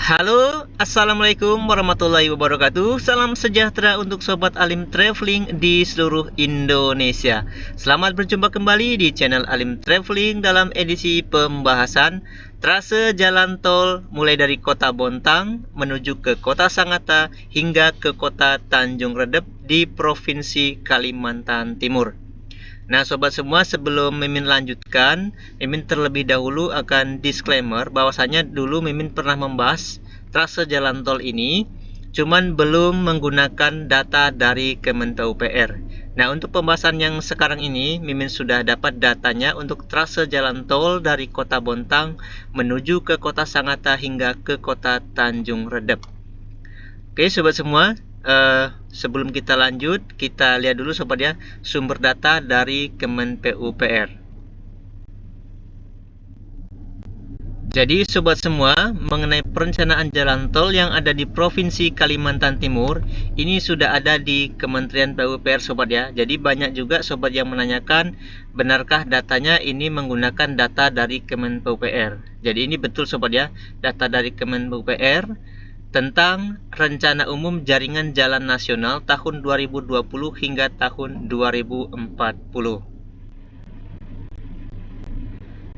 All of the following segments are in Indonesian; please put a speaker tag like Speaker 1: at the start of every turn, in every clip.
Speaker 1: Halo, Assalamualaikum warahmatullahi wabarakatuh. Salam sejahtera untuk Sobat Alim Traveling di seluruh Indonesia. Selamat berjumpa kembali di channel Alim Traveling dalam edisi pembahasan trase jalan tol mulai dari kota Bontang menuju ke kota Sangatta hingga ke kota Tanjung Redep di Provinsi Kalimantan Timur. Nah sobat semua, sebelum Mimin lanjutkan, Mimin terlebih dahulu akan disclaimer bahwasanya dulu Mimin pernah membahas trase jalan tol ini, cuman belum menggunakan data dari Kemen PUPR. Nah untuk pembahasan yang sekarang ini, Mimin sudah dapat datanya untuk trase jalan tol dari kota Bontang menuju ke kota Sangatta hingga ke kota Tanjung Redep. Oke sobat semua, sebelum kita lanjut, kita lihat dulu sobat ya sumber data dari Kemen PUPR. Jadi sobat semua, mengenai perencanaan jalan tol yang ada di Provinsi Kalimantan Timur, ini sudah ada di Kementerian PUPR sobat ya. Jadi banyak juga sobat yang menanyakan, benarkah datanya ini menggunakan data dari Kemen PUPR. Jadi ini betul sobat ya, data dari Kemen PUPR tentang Rencana Umum Jaringan Jalan Nasional tahun 2020 hingga tahun 2040.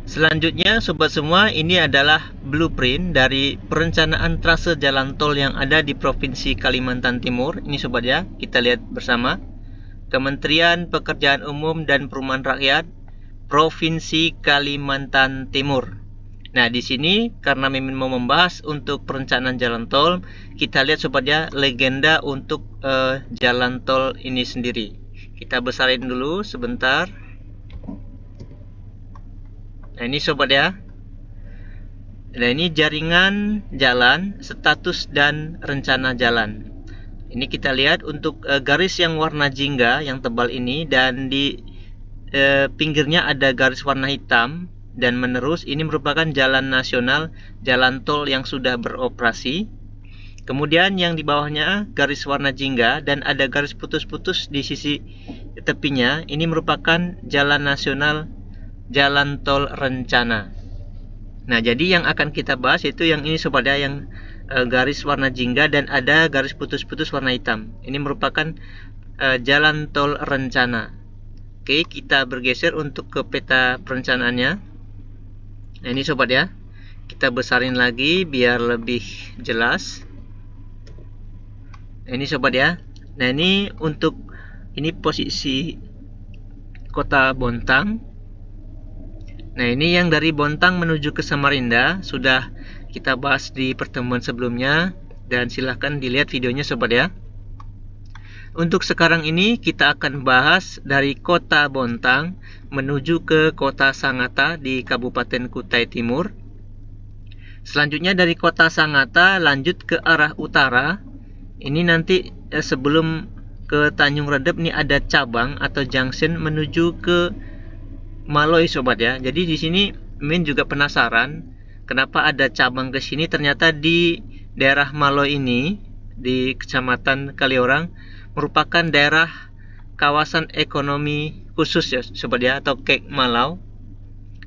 Speaker 1: Selanjutnya sobat semua, ini adalah blueprint dari perencanaan trase jalan tol yang ada di Provinsi Kalimantan Timur. Ini sobat ya, kita lihat bersama. Kementerian Pekerjaan Umum dan Perumahan Rakyat Provinsi Kalimantan Timur. Nah, di sini karena Mimin mau membahas untuk perencanaan jalan tol, kita lihat sobat ya legenda untuk jalan tol ini sendiri. Kita besarin dulu sebentar. Nah, ini sobat ya. Nah, ini jaringan jalan, status dan rencana jalan. Ini kita lihat untuk garis yang warna jingga yang tebal ini, dan di pinggirnya ada garis warna hitam dan menerus. Ini merupakan jalan nasional, jalan tol yang sudah beroperasi. Kemudian yang di bawahnya garis warna jingga dan ada garis putus-putus di sisi tepinya. Ini merupakan jalan nasional, jalan tol rencana. Nah, jadi yang akan kita bahas itu yang ini sobat ya, yang garis warna jingga dan ada garis putus-putus warna hitam. Ini merupakan jalan tol rencana. Oke, kita bergeser untuk ke peta perencanaannya. Nah, ini sobat ya, kita besarin lagi biar lebih jelas. Nah, ini sobat ya. Nah, ini untuk ini posisi kota Bontang. Nah, ini yang dari Bontang menuju ke Samarinda sudah kita bahas di pertemuan sebelumnya, dan silahkan dilihat videonya sobat ya. Untuk sekarang ini kita akan bahas dari kota Bontang menuju ke kota Sangatta di Kabupaten Kutai Timur. Selanjutnya dari kota Sangatta lanjut ke arah utara. Ini nanti sebelum ke Tanjung Redep nih ada cabang atau junction menuju ke Maloy sobat ya. Jadi di sini Min juga penasaran kenapa ada cabang ke sini. Ternyata di daerah Maloy ini di Kecamatan Kaliorang merupakan daerah kawasan ekonomi khusus ya sobat ya, atau Kek Malau,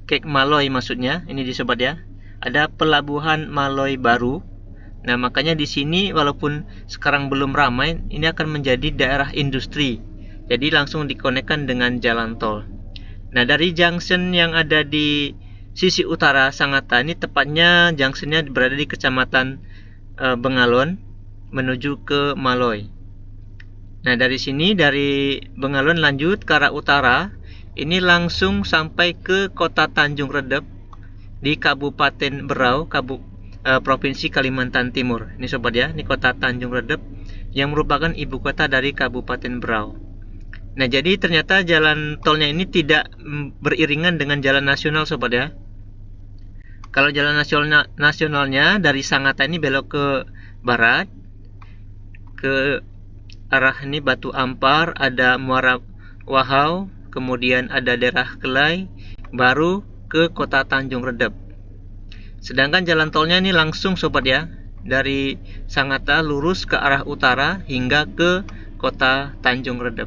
Speaker 1: Kek Maloy maksudnya. Ini di sobat ya, ada pelabuhan Maloy baru. Nah, makanya di sini walaupun sekarang belum ramai, ini akan menjadi daerah industri. Jadi langsung dikonekkan dengan jalan tol. Nah, dari junction yang ada di sisi utara Sangatta ini, tepatnya junctionnya berada di Kecamatan Bengalon menuju ke Maloy. Nah, dari sini dari Bengalon lanjut ke arah utara, ini langsung sampai ke kota Tanjung Redep di Kabupaten Berau, Provinsi Kalimantan Timur. Ini sobat ya, ini kota Tanjung Redep yang merupakan ibu kota dari Kabupaten Berau. Nah, jadi ternyata jalan tolnya ini tidak beriringan dengan jalan nasional sobat ya. Kalau jalan nasionalnya dari Sangatta ini belok ke barat ke arah ini Batu Ampar, ada Muara Wahau, kemudian ada daerah Kelai, baru ke kota Tanjung Redep. Sedangkan jalan tolnya ini langsung sobat ya, dari Sangatta lurus ke arah utara hingga ke kota Tanjung Redep.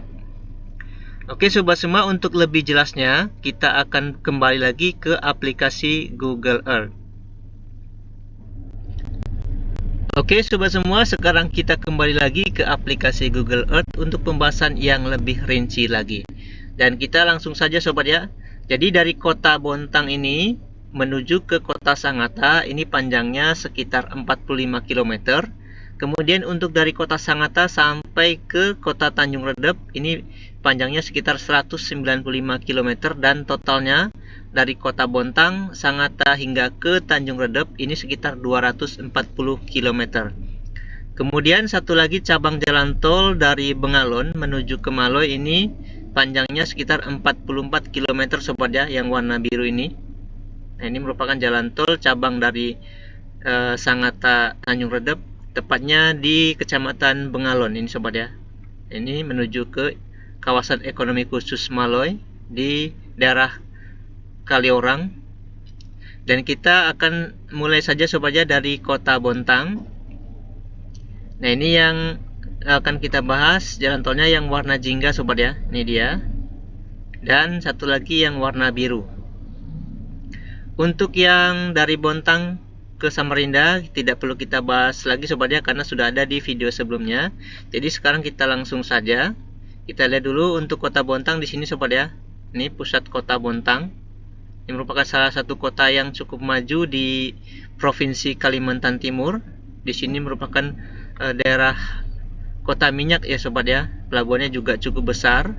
Speaker 1: Oke sobat semua, untuk lebih jelasnya kita akan kembali lagi ke aplikasi Google Earth. Oke sobat semua, sekarang kita kembali lagi ke aplikasi Google Earth untuk pembahasan yang lebih rinci lagi. Dan kita langsung saja sobat ya. Jadi dari kota Bontang ini menuju ke kota Sangatta ini panjangnya sekitar 45 km. Kemudian untuk dari kota Sangatta sampai ke kota Tanjung Redep ini panjangnya sekitar 195 km dan totalnya dari kota Bontang, Sangatta hingga ke Tanjung Redep ini sekitar 240 km. Kemudian satu lagi cabang jalan tol dari Bengalon menuju ke Maloy ini panjangnya sekitar 44 km sobat ya, yang warna biru ini. Nah, ini merupakan jalan tol cabang dari Sangatta Tanjung Redep, tepatnya di Kecamatan Bengalon ini sobat ya. Ini menuju ke kawasan ekonomi khusus Maloy di daerah Kaliorang. Dan kita akan mulai saja sobat ya dari kota Bontang. Nah, ini yang akan kita bahas jalan tolnya yang warna jingga sobat ya. Ini dia. Dan satu lagi yang warna biru. Untuk yang dari Bontang ke Samarinda tidak perlu kita bahas lagi sobat ya, karena sudah ada di video sebelumnya. Jadi sekarang kita langsung saja. Kita lihat dulu untuk kota Bontang di sini sobat ya. Ini pusat kota Bontang. Ini merupakan salah satu kota yang cukup maju di Provinsi Kalimantan Timur. Di sini merupakan daerah kota minyak ya sobat ya. Pelabuhannya juga cukup besar.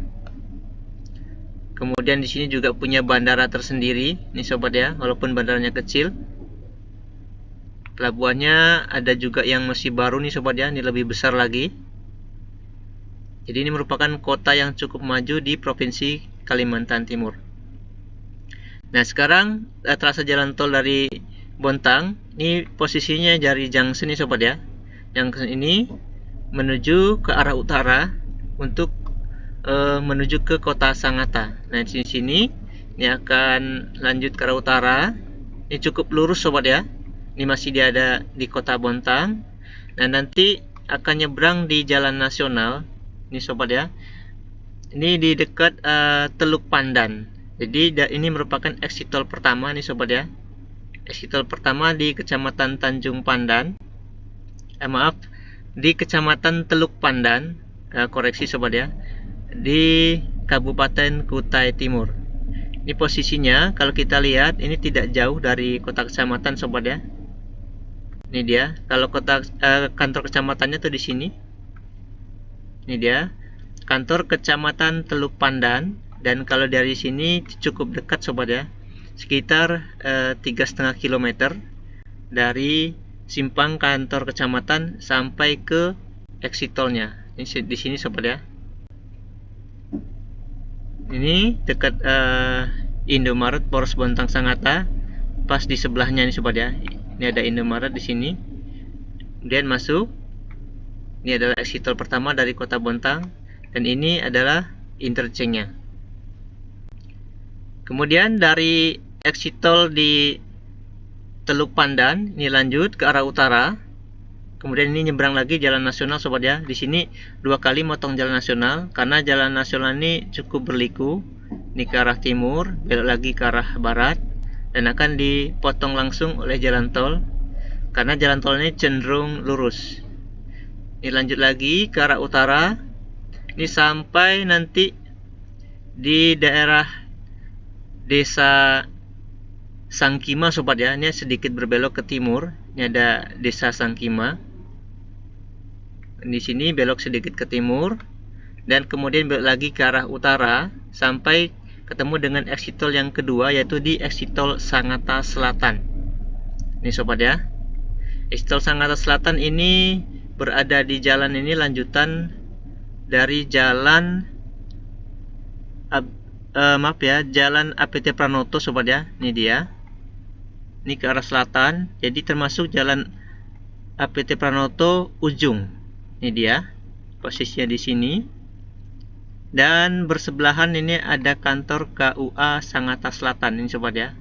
Speaker 1: Kemudian di sini juga punya bandara tersendiri, nih sobat ya, walaupun bandaranya kecil. Pelabuhannya ada juga yang masih baru nih sobat ya, ini lebih besar lagi. Jadi ini merupakan kota yang cukup maju di Provinsi Kalimantan Timur. Nah, sekarang trase jalan tol dari Bontang, ini posisinya dari junction nih sobat ya. Junction ini menuju ke arah utara untuk menuju ke kota Sangatta. Nah, di sini ini akan lanjut ke arah utara. Ini cukup lurus sobat ya. Ini masih ada di kota Bontang. Nah, nanti akan nyebrang di jalan nasional. Ini sobat ya. Ini di dekat Teluk Pandan. Jadi ini merupakan exit tol pertama nih sobat ya. Exit tol pertama di Kecamatan Tanjung Pandan. Di Kecamatan Teluk Pandan. Koreksi sobat ya. Di Kabupaten Kutai Timur. Ini posisinya kalau kita lihat ini tidak jauh dari kota kecamatan sobat ya. Ini dia. Kalau kantor kecamatannya tuh di sini. Ini dia. Kantor Kecamatan Teluk Pandan. Dan kalau dari sini cukup dekat sobat ya, sekitar 3,5 km dari simpang kantor kecamatan sampai ke exit tolnya. Ini di sini sobat ya. Ini dekat Indomaret Poros Bontang Sangatta, pas di sebelahnya nih sobat ya. Ini ada Indomaret di sini. Kemudian masuk. Ini adalah exit tol pertama dari kota Bontang dan ini adalah interchange-nya. Kemudian dari exit tol di Teluk Pandan ini lanjut ke arah utara. Kemudian ini nyebrang lagi jalan nasional sobat ya. Di sini dua kali motong jalan nasional karena jalan nasional ini cukup berliku. Ini ke arah timur, belok lagi ke arah barat dan akan dipotong langsung oleh jalan tol karena jalan tol ini cenderung lurus. Ini lanjut lagi ke arah utara. Ini sampai nanti di daerah Desa Sangkima sobat ya. Ini sedikit berbelok ke timur. Ini ada Desa Sangkima. Di sini belok sedikit ke timur dan kemudian belok lagi ke arah utara sampai ketemu dengan exit tol yang kedua, yaitu di exit tol Sangatta Selatan. Ini sobat ya. Exit tol Sangatta Selatan ini berada di jalan ini lanjutan dari jalan Jalan APT Pranoto sobat ya. Ini dia. Ini ke arah selatan. Jadi termasuk jalan APT Pranoto ujung. Ini dia. Posisinya di sini. Dan bersebelahan ini ada kantor KUA Sangatta Selatan ini sobat ya.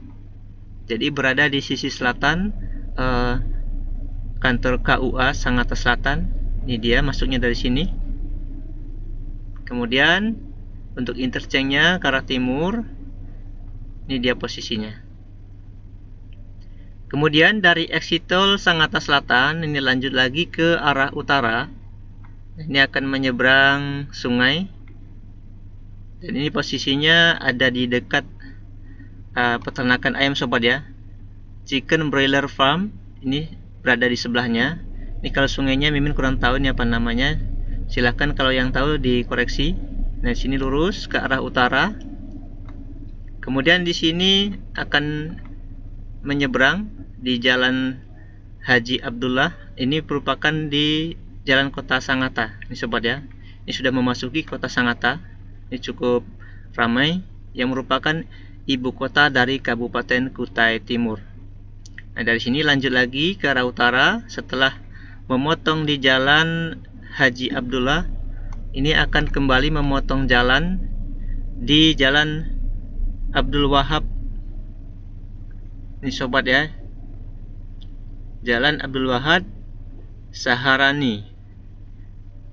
Speaker 1: Jadi berada di sisi selatan kantor KUA Sangatta Selatan. Ini dia masuknya dari sini. Kemudian untuk interchange-nya ke arah timur, ini dia posisinya. Kemudian dari exit tol Sangatta Selatan ini lanjut lagi ke arah utara. Ini akan menyeberang sungai. Dan ini posisinya ada di dekat peternakan ayam sobat ya. Chicken Broiler Farm ini berada di sebelahnya. Ini kalau sungainya Mimin kurang tahu ini apa namanya. Silahkan kalau yang tahu dikoreksi. Nah, sini lurus ke arah utara. Kemudian di sini akan menyeberang di Jalan Haji Abdullah. Ini merupakan di Jalan Kota Sangatta. Ini sobat ya. Ini sudah memasuki Kota Sangatta. Ini cukup ramai, yang merupakan ibu kota dari Kabupaten Kutai Timur. Nah, dari sini lanjut lagi ke arah utara. Setelah memotong di Jalan Haji Abdullah, ini akan kembali memotong jalan di Jalan Abdul Wahab. Ini sobat ya, Jalan Abdul Wahab Saharani.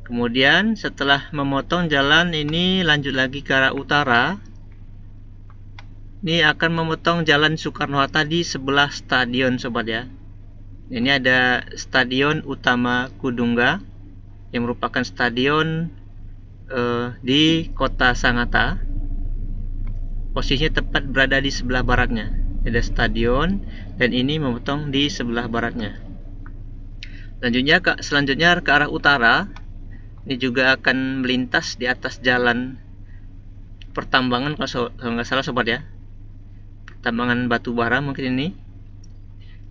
Speaker 1: Kemudian setelah memotong jalan ini lanjut lagi ke arah utara. Ini akan memotong Jalan Soekarno-Hatta di sebelah stadion sobat ya. Ini ada Stadion Utama Kudungga yang merupakan stadion di Kota Sangatta. Posisinya tepat berada di sebelah baratnya. Ada stadion dan ini memotong di sebelah baratnya. Selanjutnya ke arah utara. Ini juga akan melintas di atas jalan pertambangan kalau nggak salah sobat ya. Pertambangan batu bara mungkin ini.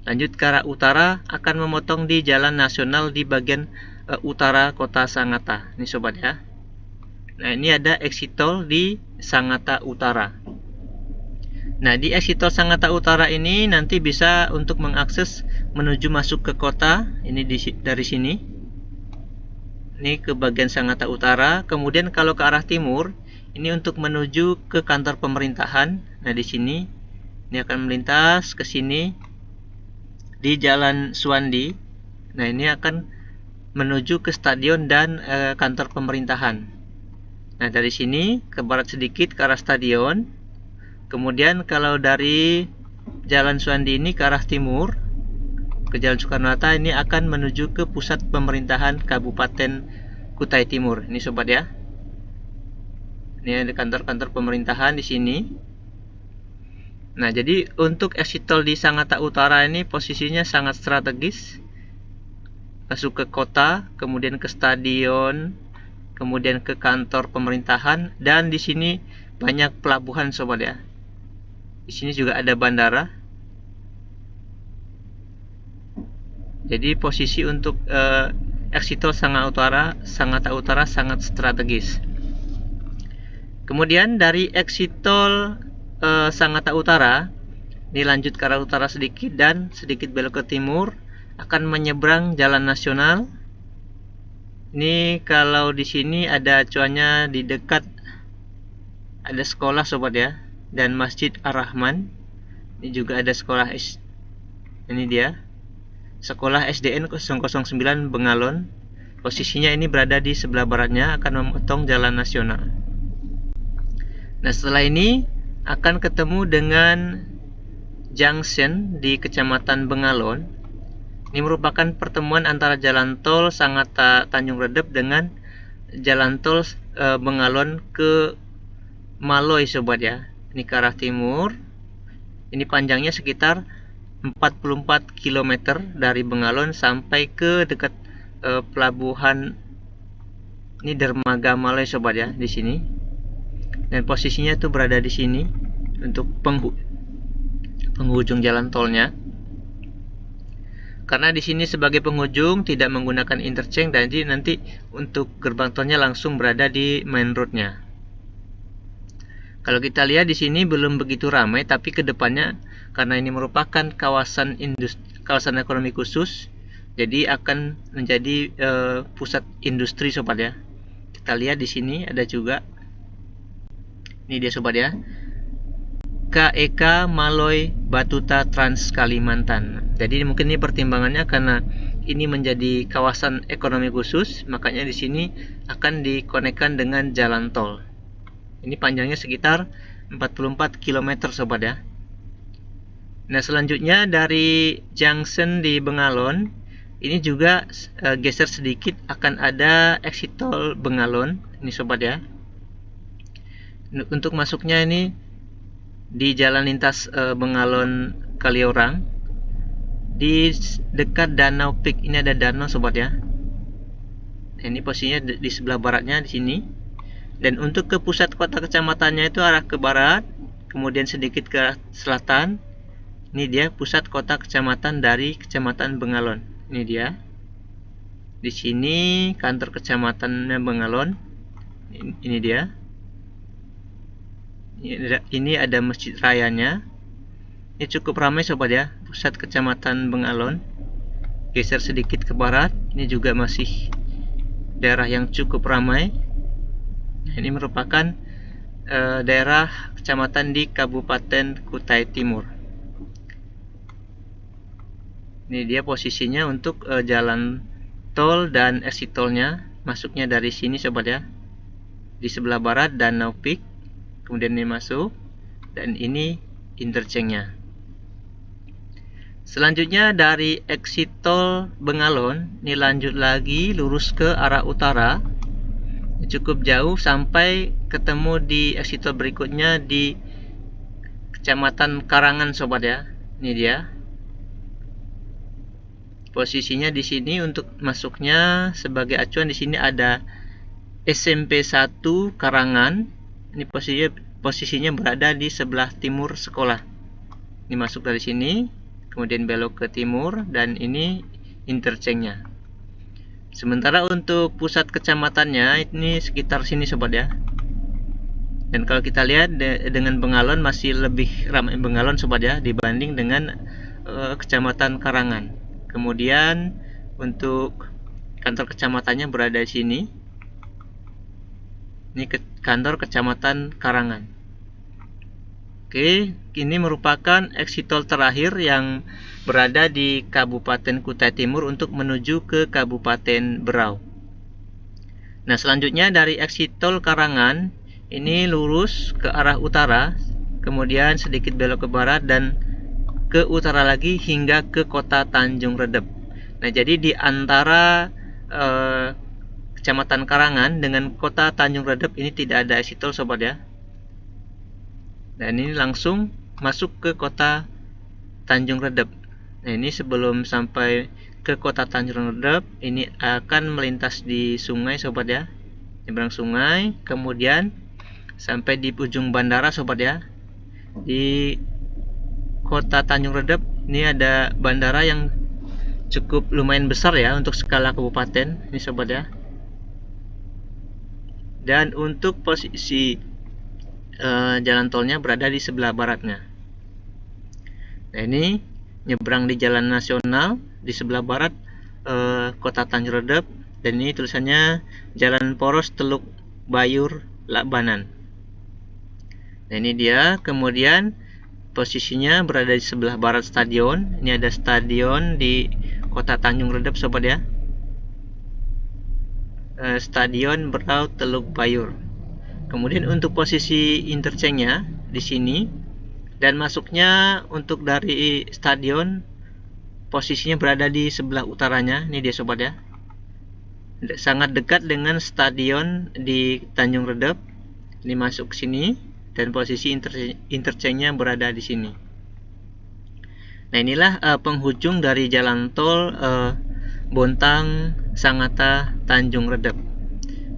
Speaker 1: Lanjut ke arah utara akan memotong di jalan nasional di bagian utara Kota Sangatta. Ini sobat ya. Nah, ini ada exit tol di Sangatta Utara. Nah, di exit tol Sangatta Utara ini nanti bisa untuk mengakses menuju masuk ke kota. Ini dari sini. Ini ke bagian Sangatta Utara. Kemudian kalau ke arah timur, ini untuk menuju ke kantor pemerintahan. Nah, di sini ini akan melintas ke sini di Jalan Suwandi. Nah, ini akan menuju ke stadion dan kantor pemerintahan. Nah, dari sini ke barat sedikit ke arah stadion. Kemudian kalau dari Jalan Suwandi ini ke arah timur ke Jalan Soekarno-Hatta, ini akan menuju ke pusat pemerintahan Kabupaten Kutai Timur. Ini sobat ya. Ini ada kantor-kantor pemerintahan di sini. Nah, jadi untuk exit tol di Sangatta Utara ini posisinya sangat strategis. Masuk ke kota, kemudian ke stadion, kemudian ke kantor pemerintahan, dan di sini banyak pelabuhan sobat ya. Di sini juga ada bandara. Jadi posisi untuk exit tol Sangatta Utara sangat strategis. Kemudian dari exit tol Sangatta Utara, ini lanjut ke arah utara sedikit dan sedikit belok ke timur, akan menyeberang jalan nasional. Ini kalau di sini ada acuannya di dekat ada sekolah sobat ya, dan Masjid Ar-Rahman. Ini juga ada sekolah ini dia. Sekolah SDN 009 Bengalon. Posisinya ini berada di sebelah baratnya, akan memotong jalan nasional. Nah, setelah ini akan ketemu dengan junction di Kecamatan Bengalon. Ini merupakan pertemuan antara jalan tol Sangatta Tanjung Redep dengan jalan tol Bengalon ke Maloy sobat ya. Ini ke arah timur. Ini panjangnya sekitar 44 km dari Bengalon sampai ke dekat pelabuhan ini Dermaga Maloy sobat ya, di sini. Dan posisinya itu berada di sini untuk penghujung jalan tolnya. Karena di sini sebagai penghujung tidak menggunakan interchange, dan jadi nanti untuk gerbang tolnya langsung berada di main roadnya. Kalau kita lihat di sini belum begitu ramai, tapi kedepannya karena ini merupakan kawasan ekonomi khusus, jadi akan menjadi pusat industri sobat ya. Kita lihat di sini ada juga, ini dia sobat ya, KEK Maloy Batuta Trans Kalimantan. Jadi mungkin ini pertimbangannya karena ini menjadi kawasan ekonomi khusus, makanya di sini akan dikonekkan dengan jalan tol. Ini panjangnya sekitar 44 km sobat ya. Nah, selanjutnya dari junction di Bengalon ini juga geser sedikit, akan ada exit tol Bengalon ini sobat ya. Untuk masuknya ini di jalan lintas Bengalon Kaliorang, di dekat Danau Peak. Ini ada danau sobat ya. Ini posisinya di sebelah baratnya di sini. Dan untuk ke pusat kota kecamatannya itu arah ke barat, kemudian sedikit ke selatan. Ini dia pusat kota kecamatan dari Kecamatan Bengalon. Ini dia. Di sini kantor kecamatannya Bengalon. Ini dia. Ini ada masjid rayanya. Ini cukup ramai sobat ya, pusat kecamatan Bengalon. Geser sedikit ke barat, ini juga masih daerah yang cukup ramai. Ini merupakan daerah kecamatan di Kabupaten Kutai Timur. Ini dia posisinya untuk jalan tol dan exit tolnya. Masuknya dari sini sobat ya. Di sebelah barat Danau Peak, kemudian ini masuk, dan ini interchange-nya. Selanjutnya dari exit tol Bengalon, ini lanjut lagi lurus ke arah utara. Cukup jauh sampai ketemu di exit tol berikutnya di Kecamatan Karangan sobat ya. Ini dia. Posisinya di sini untuk masuknya sebagai acuan, di sini ada SMP 1 Karangan. Ini posisinya berada di sebelah timur sekolah. Ini masuk dari sini, kemudian belok ke timur, dan ini interchange-nya. Sementara untuk pusat kecamatannya ini sekitar sini sobat ya. Dan kalau kita lihat dengan Bengalon, masih lebih ramai Bengalon sobat ya dibanding dengan Kecamatan Karangan. Kemudian untuk kantor kecamatannya berada di sini. Ini kantor Kecamatan Karangan. Oke, ini merupakan exit tol terakhir yang berada di Kabupaten Kutai Timur untuk menuju ke Kabupaten Berau. Nah, selanjutnya dari exit tol Karangan ini lurus ke arah utara, kemudian sedikit belok ke barat dan ke utara lagi hingga ke kota Tanjung Redep. Nah, jadi di antara Kecamatan Karangan dengan kota Tanjung Redep ini tidak ada exit tol sobat ya. Dan ini langsung masuk ke kota Tanjung Redep. Nah, ini sebelum sampai ke kota Tanjung Redep, ini akan melintas di sungai sobat ya. Nyebrang sungai, kemudian sampai di ujung bandara sobat ya. Di kota Tanjung Redep ini ada bandara yang cukup lumayan besar ya untuk skala kabupaten. Ini sobat ya. Dan untuk posisi jalan tolnya berada di sebelah baratnya. Nah, ini nyebrang di jalan nasional di sebelah barat kota Tanjung Redep, dan ini tulisannya Jalan Poros Teluk Bayur Lakbanan. Nah, ini dia. Kemudian posisinya berada di sebelah barat stadion. Ini ada stadion di kota Tanjung Redep sobat ya. Stadion Berau Teluk Bayur. Kemudian untuk posisi interchange-nya di sini, dan masuknya untuk dari stadion posisinya berada di sebelah utaranya. Ini dia sobat ya. Sangat dekat dengan stadion di Tanjung Redep. Ini masuk sini dan posisi interchange-nya berada di sini. Nah, inilah penghujung dari jalan tol Bontang Sangatta Tanjung Redep.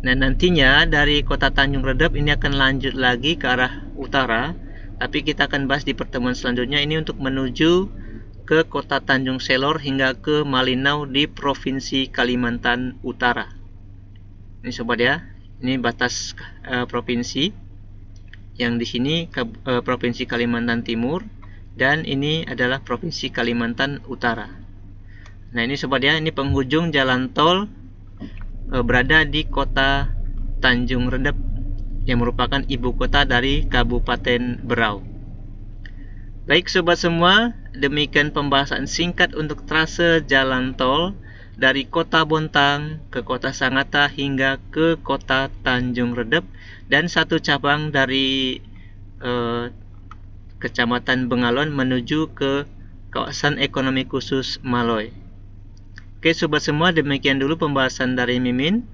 Speaker 1: Nah, nantinya dari kota Tanjung Redep ini akan lanjut lagi ke arah utara, tapi kita akan bahas di pertemuan selanjutnya. Ini untuk menuju ke kota Tanjung Selor hingga ke Malinau di Provinsi Kalimantan Utara. Ini sobat ya, ini batas provinsi. Yang di sini Provinsi Kalimantan Timur, dan ini adalah Provinsi Kalimantan Utara. Nah, ini sobat ya, ini penghujung jalan tol berada di kota Tanjung Redep yang merupakan ibu kota dari Kabupaten Berau. Baik sobat semua, demikian pembahasan singkat untuk trase jalan tol dari kota Bontang ke kota Sangatta hingga ke kota Tanjung Redep, dan satu cabang dari Kecamatan Bengalon menuju ke kawasan ekonomi khusus Maloy. Oke sobat semua, demikian dulu pembahasan dari Mimin.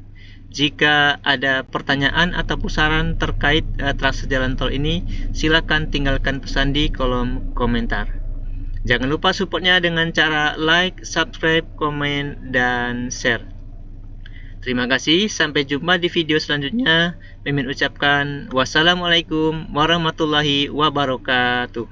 Speaker 1: Jika ada pertanyaan atau saran terkait trase jalan tol ini, silakan tinggalkan pesan di kolom komentar. Jangan lupa supportnya dengan cara like, subscribe, komen, dan share. Terima kasih, sampai jumpa di video selanjutnya. Mimin ucapkan wassalamualaikum warahmatullahi wabarakatuh.